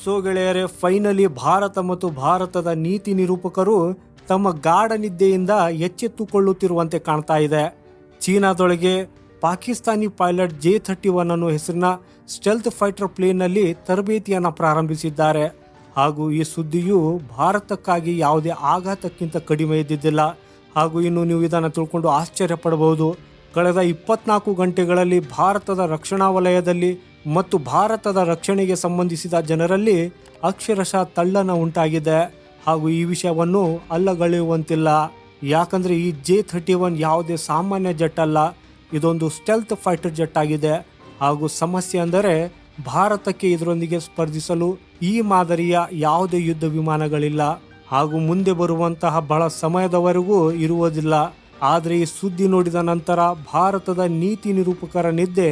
So ಗೆಳೆಯರೆ, finally Bharat ಮತ್ತು ಭಾರತದ ನೀತಿ ನಿರೂಪಕರು ತಮ್ಮ ಗಾಢ ನಿದ್ದೆಯಿಂದ ಎಚ್ಚೆತ್ತುಕೊಳ್ಳುತ್ತಿರುವಂತೆ ಕಾಣ್ತಾ ಇದೆ. ಚೀನಾದೊಳಗೆ ಪಾಕಿಸ್ತಾನಿ ಪೈಲಟ್ J-31 ಅನ್ನೋ ಹೆಸರಿನ ಸ್ಟೆಲ್ತ್ ಫೈಟರ್ ಪ್ಲೇನ್ನಲ್ಲಿ ತರಬೇತಿಯನ್ನು ಪ್ರಾರಂಭಿಸಿದ್ದಾರೆ. ಹಾಗೂ ಈ ಸುದ್ದಿಯು ಭಾರತಕ್ಕಾಗಿ ಯಾವುದೇ ಆಘಾತಕ್ಕಿಂತ ಕಡಿಮೆ ಇದ್ದಿದ್ದಿಲ್ಲ. ಹಾಗೂ ಇನ್ನು ನೀವು ಇದನ್ನು ತಿಳ್ಕೊಂಡು ಆಶ್ಚರ್ಯ ಪಡಬಹುದು. ಕಳೆದ 24 ಗಂಟೆಗಳಲ್ಲಿ ಭಾರತದ ರಕ್ಷಣಾ ವಲಯದಲ್ಲಿ ಮತ್ತು ಭಾರತದ ರಕ್ಷಣೆಗೆ ಸಂಬಂಧಿಸಿದ ಜನರಲ್ಲಿ ಅಕ್ಷರಶಃ ತಲ್ಲಣ ಉಂಟಾಗಿದೆ. ಹಾಗೂ ಈ ವಿಷಯವನ್ನು ಅಲ್ಲಗಳೆಯುವಂತಿಲ್ಲ. ಯಾಕಂದರೆ ಈ J-31 ಯಾವುದೇ ಸಾಮಾನ್ಯ ಜೆಟ್ ಅಲ್ಲ, ಇದೊಂದು ಸ್ಟೆಲ್ತ್ ಫೈಟರ್ ಜೆಟ್ ಆಗಿದೆ. ಹಾಗೂ ಸಮಸ್ಯೆ ಅಂದರೆ ಭಾರತಕ್ಕೆ ಇದರೊಂದಿಗೆ ಸ್ಪರ್ಧಿಸಲು ಈ ಮಾದರಿಯ ಯಾವುದೇ ಯುದ್ಧ ವಿಮಾನಗಳಿಲ್ಲ. ಹಾಗೂ ಮುಂದೆ ಬರುವಂತಹ ಬಹಳ ಸಮಯದವರೆಗೂ ಇರುವುದಿಲ್ಲ. ಆದರೆ ಈ ಸುದ್ದಿ ನೋಡಿದ ನಂತರ ಭಾರತದ ನೀತಿ ನಿರೂಪಕರ ನಿದ್ದೆ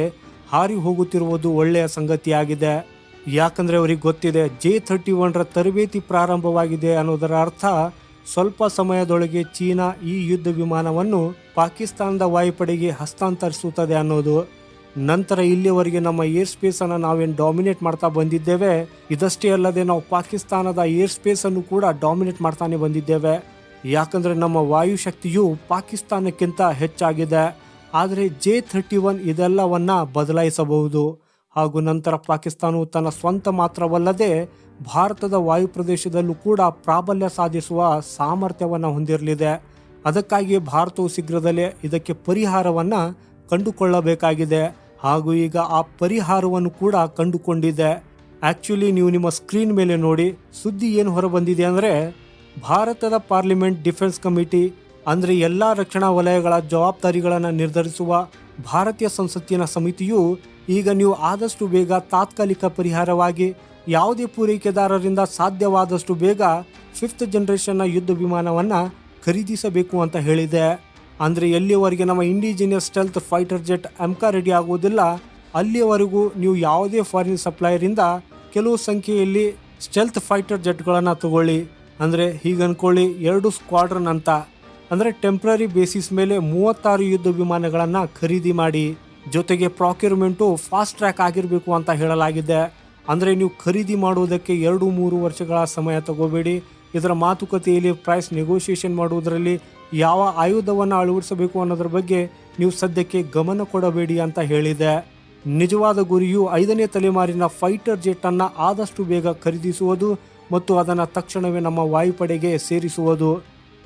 ಹಾರಿ ಹೋಗುತ್ತಿರುವುದು ಒಳ್ಳೆಯ ಸಂಗತಿಯಾಗಿದೆ. ಯಾಕಂದರೆ ಅವರಿಗೆ ಗೊತ್ತಿದೆ J-31 ತರಬೇತಿ ಪ್ರಾರಂಭವಾಗಿದೆ ಅನ್ನೋದರ ಅರ್ಥ ಸ್ವಲ್ಪ ಸಮಯದೊಳಗೆ ಚೀನಾ ಈ ಯುದ್ಧ ವಿಮಾನವನ್ನು ಪಾಕಿಸ್ತಾನದ ವಾಯುಪಡೆಗೆ ಹಸ್ತಾಂತರಿಸುತ್ತದೆ ಅನ್ನೋದು. ನಂತರ ಇಲ್ಲಿಯವರೆಗೆ ನಮ್ಮ ಏರ್ ಸ್ಪೇಸ್ ಅನ್ನು ನಾವೇನು ಡಾಮಿನೇಟ್ ಮಾಡ್ತಾ ಬಂದಿದ್ದೇವೆ, ಇದಷ್ಟೇ ಅಲ್ಲದೆ ನಾವು ಪಾಕಿಸ್ತಾನದ ಏರ್ ಸ್ಪೇಸ್ ಅನ್ನು ಕೂಡ ಡಾಮಿನೇಟ್ ಮಾಡ್ತಾನೆ ಬಂದಿದ್ದೇವೆ. ಯಾಕಂದರೆ ನಮ್ಮ ವಾಯುಶಕ್ತಿಯು ಪಾಕಿಸ್ತಾನಕ್ಕಿಂತ ಹೆಚ್ಚಾಗಿದೆ. ಆದರೆ J-31 ಇದೆಲ್ಲವನ್ನ ಬದಲಾಯಿಸಬಹುದು. ಹಾಗೂ ನಂತರ ಪಾಕಿಸ್ತಾನವು ತನ್ನ ಸ್ವಂತ ಮಾತ್ರವಲ್ಲದೆ ಭಾರತದ ವಾಯು ಪ್ರದೇಶದಲ್ಲೂ ಕೂಡ ಪ್ರಾಬಲ್ಯ ಸಾಧಿಸುವ ಸಾಮರ್ಥ್ಯವನ್ನು ಹೊಂದಿರಲಿದೆ. ಅದಕ್ಕಾಗಿ ಭಾರತವು ಶೀಘ್ರದಲ್ಲೇ ಇದಕ್ಕೆ ಪರಿಹಾರವನ್ನು ಕಂಡುಕೊಳ್ಳಬೇಕಾಗಿದೆ. ಹಾಗೂ ಈಗ ಆ ಪರಿಹಾರವನ್ನು ಕೂಡ ಕಂಡುಕೊಂಡಿದೆ. ಆ್ಯಕ್ಚುಲಿ ನೀವು ನಿಮ್ಮ ಸ್ಕ್ರೀನ್ ಮೇಲೆ ನೋಡಿ, ಸುದ್ದಿ ಏನು ಹೊರಬಂದಿದೆ ಅಂದರೆ, ಭಾರತದ ಪಾರ್ಲಿಮೆಂಟ್ ಡಿಫೆನ್ಸ್ ಕಮಿಟಿ ಅಂದರೆ ಎಲ್ಲ ರಕ್ಷಣಾ ವಲಯಗಳ ಜವಾಬ್ದಾರಿಗಳನ್ನು ನಿರ್ಧರಿಸುವ ಭಾರತೀಯ ಸಂಸತ್ತಿನ ಸಮಿತಿಯು ಈಗ ನೀವು ಆದಷ್ಟು ಬೇಗ ತಾತ್ಕಾಲಿಕ ಪರಿಹಾರವಾಗಿ ಯಾವುದೇ ಪೂರೈಕೆದಾರರಿಂದ ಸಾಧ್ಯವಾದಷ್ಟು ಬೇಗ 5th ಜನರೇಷನ್ನ ಯುದ್ಧ ವಿಮಾನವನ್ನು ಖರೀದಿಸಬೇಕು ಅಂತ ಹೇಳಿದೆ. ಅಂದರೆ ಎಲ್ಲಿಯವರೆಗೆ ನಮ್ಮ indigenous stealth fighter jet MK ready ಆಗುವುದಿಲ್ಲ, ಅಲ್ಲಿಯವರೆಗೂ ನೀವು ಯಾವುದೇ ಫಾರಿನ್ ಸಪ್ಲೈಯರಿಂದ ಕೆಲವು ಸಂಖ್ಯೆಯಲ್ಲಿ ಸ್ಟೆಲ್ತ್ ಫೈಟರ್ ಜೆಟ್ಗಳನ್ನು ತಗೊಳ್ಳಿ. ಅಂದರೆ ಹೀಗೆ ಅಂದ್ಕೊಳ್ಳಿ, 2 ಸ್ಕ್ವಾಡ್ರನ್ ಅಂತ, ಅಂದರೆ ಟೆಂಪ್ರರಿ ಬೇಸಿಸ್ ಮೇಲೆ 36 ಯುದ್ಧ ವಿಮಾನಗಳನ್ನು ಖರೀದಿ ಮಾಡಿ. ಜೊತೆಗೆ ಪ್ರಾಕ್ಯೂರ್ಮೆಂಟು ಫಾಸ್ಟ್ ಟ್ರ್ಯಾಕ್ ಆಗಿರಬೇಕು ಅಂತ ಹೇಳಲಾಗಿದೆ. ಅಂದರೆ ನೀವು ಖರೀದಿ ಮಾಡುವುದಕ್ಕೆ 2-3 ವರ್ಷಗಳ ಸಮಯ ತಗೋಬೇಡಿ. ಇದರ ಮಾತುಕತೆಯಲ್ಲಿ ಪ್ರೈಸ್ ನೆಗೋಷಿಯೇಷನ್ ಮಾಡುವುದರಲ್ಲಿ ಯಾವ ಆಯುಧವನ್ನು ಅಳವಡಿಸಬೇಕು ಅನ್ನೋದ್ರ ಬಗ್ಗೆ ನೀವು ಸದ್ಯಕ್ಕೆ ಗಮನ ಕೊಡಬೇಡಿ ಅಂತ ಹೇಳಿದೆ. ನಿಜವಾದ ಗುರಿಯು 5ನೇ ತಲೆಮಾರಿನ ಫೈಟರ್ ಜೆಟ್ಟನ್ನು ಆದಷ್ಟು ಬೇಗ ಖರೀದಿಸುವುದು ಮತ್ತು ಅದನ್ನು ತಕ್ಷಣವೇ ನಮ್ಮ ವಾಯುಪಡೆಗೆ ಸೇರಿಸುವುದು.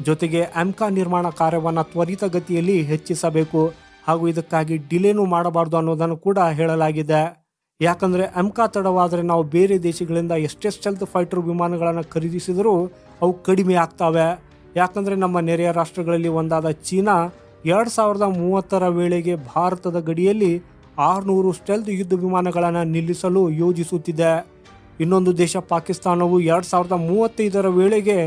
ಜೊತೆಗೆ MK ನಿರ್ಮಾಣ ಕಾರ್ಯವನ್ನು ತ್ವರಿತಗತಿಯಲ್ಲಿ ಹೆಚ್ಚಿಸಬೇಕು. ಹಾಗೂ ಇದಕ್ಕಾಗಿ ಡಿಲೇನೂ ಮಾಡಬಾರ್ದು ಅನ್ನೋದನ್ನು ಕೂಡ ಹೇಳಲಾಗಿದೆ. ಯಾಕಂದರೆ MK ತಡವಾದರೆ ನಾವು ಬೇರೆ ದೇಶಗಳಿಂದ ಎಷ್ಟೇ ಸ್ಟೆಲ್ತ್ ಫೈಟರ್ ವಿಮಾನಗಳನ್ನು ಖರೀದಿಸಿದರೂ ಅವು ಕಡಿಮೆ ಆಗ್ತವೆ. ಯಾಕಂದರೆ ನಮ್ಮ ನೆರೆಯ ರಾಷ್ಟ್ರಗಳಲ್ಲಿ ಒಂದಾದ ಚೀನಾ 2030ರ ವೇಳೆಗೆ ಭಾರತದ ಗಡಿಯಲ್ಲಿ 600 ಸ್ಟೆಲ್ತ್ ಯುದ್ಧ ವಿಮಾನಗಳನ್ನು ನಿಲ್ಲಿಸಲು ಯೋಜಿಸುತ್ತಿದೆ. ಇನ್ನೊಂದು ದೇಶ ಪಾಕಿಸ್ತಾನವು 2035ರ ವೇಳೆಗೆ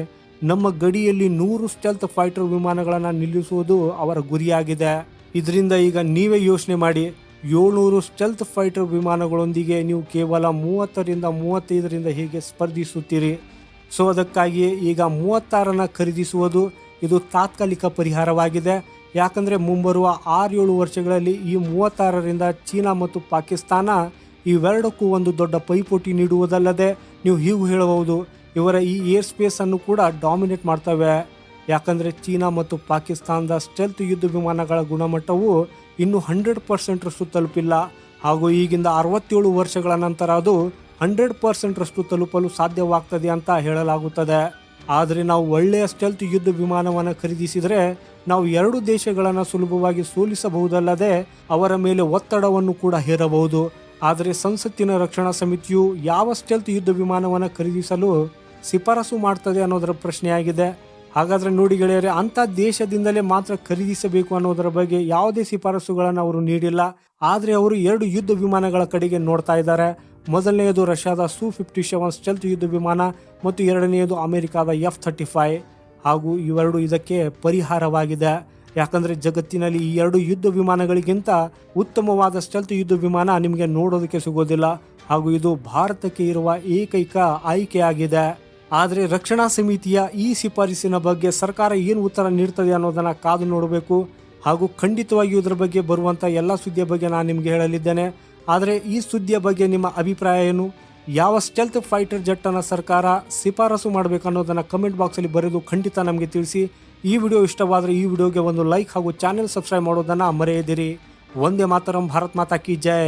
ನಮ್ಮ ಗಡಿಯಲ್ಲಿ 100 ಸ್ಟೆಲ್ತ್ ಫೈಟರ್ ವಿಮಾನಗಳನ್ನು ನಿಲ್ಲಿಸುವುದು ಅವರ ಗುರಿಯಾಗಿದೆ. ಇದರಿಂದ ಈಗ ನೀವೇ ಯೋಚನೆ ಮಾಡಿ, 700 ಸ್ಟೆಲ್ತ್ ಫೈಟರ್ ವಿಮಾನಗಳೊಂದಿಗೆ ನೀವು ಕೇವಲ 30ರಿಂದ 35ರಿಂದ ಹೀಗೆ ಸ್ಪರ್ಧಿಸುತ್ತೀರಿ. ಸೊ ಅದಕ್ಕಾಗಿಯೇ ಈಗ 36ನ್ನು ಖರೀದಿಸುವುದು ಇದು ತಾತ್ಕಾಲಿಕ ಪರಿಹಾರವಾಗಿದೆ. ಯಾಕಂದರೆ ಮುಂಬರುವ 6-7 ವರ್ಷಗಳಲ್ಲಿ ಈ 36ರಿಂದ ಚೀನಾ ಮತ್ತು ಪಾಕಿಸ್ತಾನ ಇವೆರಡಕ್ಕೂ ಒಂದು ದೊಡ್ಡ ಪೈಪೋಟಿ ನೀಡುವುದಲ್ಲದೆ ನೀವು ಹೀಗೂ ಹೇಳಬಹುದು, ಇವರ ಈ ಏರ್ ಸ್ಪೇಸನ್ನು ಕೂಡ ಡಾಮಿನೇಟ್ ಮಾಡ್ತವೆ. ಯಾಕಂದರೆ ಚೀನಾ ಮತ್ತು ಪಾಕಿಸ್ತಾನದ ಸ್ಟೆಲ್ತ್ ಯುದ್ಧ ವಿಮಾನಗಳ ಗುಣಮಟ್ಟವು ಇನ್ನೂ 100% ತಲುಪಿಲ್ಲ. ಹಾಗೂ ಈಗಿಂದ 67 ವರ್ಷಗಳ ನಂತರ ಅದು 100% ತಲುಪಲು ಸಾಧ್ಯವಾಗ್ತದೆ ಅಂತ ಹೇಳಲಾಗುತ್ತದೆ. ಆದರೆ ನಾವು ಒಳ್ಳೆಯ ಸ್ಟೆಲ್ತ್ ಯುದ್ಧ ವಿಮಾನವನ್ನು ಖರೀದಿಸಿದರೆ ನಾವು 2 ದೇಶಗಳನ್ನು ಸುಲಭವಾಗಿ ಸೋಲಿಸಬಹುದಲ್ಲದೆ ಅವರ ಮೇಲೆ ಒತ್ತಡವನ್ನು ಕೂಡ ಹೇರಬಹುದು. ಆದರೆ ಸಂಸತ್ತಿನ ರಕ್ಷಣಾ ಸಮಿತಿಯು ಯಾವ ಸ್ಟೆಲ್ತ್ ಯುದ್ಧ ವಿಮಾನವನ್ನು ಖರೀದಿಸಲು ಶಿಫಾರಸು ಮಾಡ್ತದೆ ಅನ್ನೋದರ ಪ್ರಶ್ನೆಯಾಗಿದೆ. ಹಾಗಾದರೆ ನೋಡಿ ಗೆಳೆಯರೆ, ಅಂಥ ದೇಶದಿಂದಲೇ ಮಾತ್ರ ಖರೀದಿಸಬೇಕು ಅನ್ನೋದರ ಬಗ್ಗೆ ಯಾವುದೇ ಶಿಫಾರಸುಗಳನ್ನು ಅವರು ನೀಡಿಲ್ಲ. ಆದರೆ ಅವರು 2 ಯುದ್ಧ ವಿಮಾನಗಳ ಕಡೆಗೆ ನೋಡ್ತಾ ಇದ್ದಾರೆ. ಮೊದಲನೆಯದು ರಷ್ಯಾದ Su-57 ಸ್ಟೆಲ್ತ್ ಯುದ್ಧ ವಿಮಾನ ಮತ್ತು ಎರಡನೆಯದು ಅಮೆರಿಕಾದ F-35. ಹಾಗೂ ಇವೆರಡು ಇದಕ್ಕೆ ಪರಿಹಾರವಾಗಿದೆ. ಯಾಕಂದರೆ ಜಗತ್ತಿನಲ್ಲಿ ಈ 2 ಯುದ್ಧ ವಿಮಾನಗಳಿಗಿಂತ ಉತ್ತಮವಾದ ಸ್ಟೆಲ್ತ್ ಯುದ್ಧ ವಿಮಾನ ನಿಮಗೆ ನೋಡೋದಕ್ಕೆ ಸಿಗೋದಿಲ್ಲ. ಹಾಗೂ ಇದು ಭಾರತಕ್ಕೆ ಇರುವ ಏಕೈಕ ಆಯ್ಕೆಯಾಗಿದೆ. ಆದರೆ ರಕ್ಷಣಾ ಸಮಿತಿಯ ಈ ಶಿಫಾರಸಿನ ಬಗ್ಗೆ ಸರ್ಕಾರ ಏನು ಉತ್ತರ ನೀಡ್ತದೆ ಅನ್ನೋದನ್ನು ಕಾದು ನೋಡಬೇಕು. ಹಾಗೂ ಖಂಡಿತವಾಗಿಯೂ ಇದರ ಬಗ್ಗೆ ಬರುವಂಥ ಎಲ್ಲ ಸುದ್ದಿಯ ಬಗ್ಗೆ ನಾನು ನಿಮಗೆ ಹೇಳಲಿದ್ದೇನೆ. ಆದರೆ ಈ ಸುದ್ದಿಯ ಬಗ್ಗೆ ನಿಮ್ಮ ಅಭಿಪ್ರಾಯ ಏನು? ಯಾವ ಸ್ಟೆಲ್ತ್ ಫೈಟರ್ ಜೆಟ್ಟನ್ನು ಸರ್ಕಾರ ಶಿಫಾರಸು ಮಾಡಬೇಕನ್ನೋದನ್ನು ಕಮೆಂಟ್ ಬಾಕ್ಸಲ್ಲಿ ಬರೆದು ಖಂಡಿತ ನಮಗೆ ತಿಳಿಸಿ. ಈ ವಿಡಿಯೋ ಇಷ್ಟವಾದರೆ ಈ ವಿಡಿಯೋಗೆ ಒಂದು ಲೈಕ್ ಹಾಗೂ ಚಾನೆಲ್ ಸಬ್ಸ್ಕ್ರೈಬ್ ಮಾಡೋದನ್ನು ಮರೆಯದಿರಿ. ವಂದೇ ಮಾತರಂ, ಭಾರತ್ ಮಾತಾ ಕಿ ಜೈ.